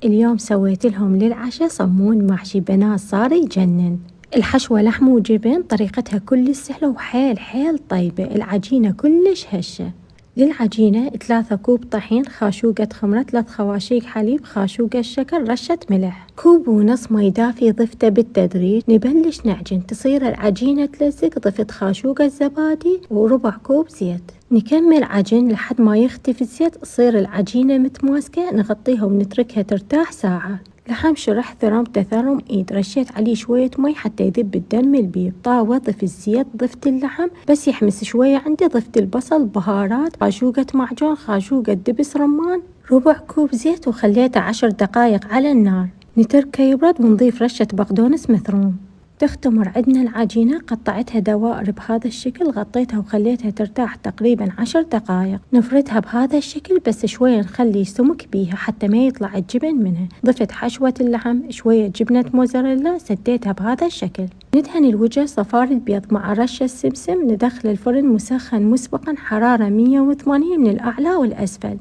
اليوم سويت لهم للعشاء صمون محشي بنات صار يجنن. الحشوة لحم وجبن، طريقتها كلش سهلة وحيل حيل طيبة. العجينة كلش هشة. للعجينة 3 كوب طحين، خاشوقة خمرة، 3 خواشيق حليب، خاشوقة شكر، رشة ملح، كوب ونص مي دافي ضفته بالتدريج. نبلش نعجن، تصير العجينة تلزق، ضفت خاشوقة زبادي وربع كوب زيت. نكمل عجن لحد ما يختفي الزيت، تصير العجينة متماسكة. نغطيها ونتركها ترتاح ساعة. لحم شرح ثرم تثرم ايد، رشيت عليه شوية مي حتى يذب الدم البيض. طاوة ضفت الزيت، ضفت اللحم بس يحمس شوية عندي، ضفت البصل، بهارات، خاشوقة معجون، خاشوقة دبس رمان، ربع كوب زيت، وخليته 10 دقايق على النار. نتركه يبرد ونضيف رشة بقدونس مثروم. تختمر عندنا العجينة، قطعتها دوائر بهذا الشكل، غطيتها وخليتها ترتاح تقريبا 10 دقائق. نفردها بهذا الشكل بس شوية نخلي سمك بيها حتى ما يطلع الجبن منها. ضفت حشوة اللحم، شوية جبنة موزاريلا، سديتها بهذا الشكل. ندهن الوجه صفار البيض مع رشة سمسم. ندخل الفرن مسخن مسبقا، حرارة 180 من الأعلى والأسفل.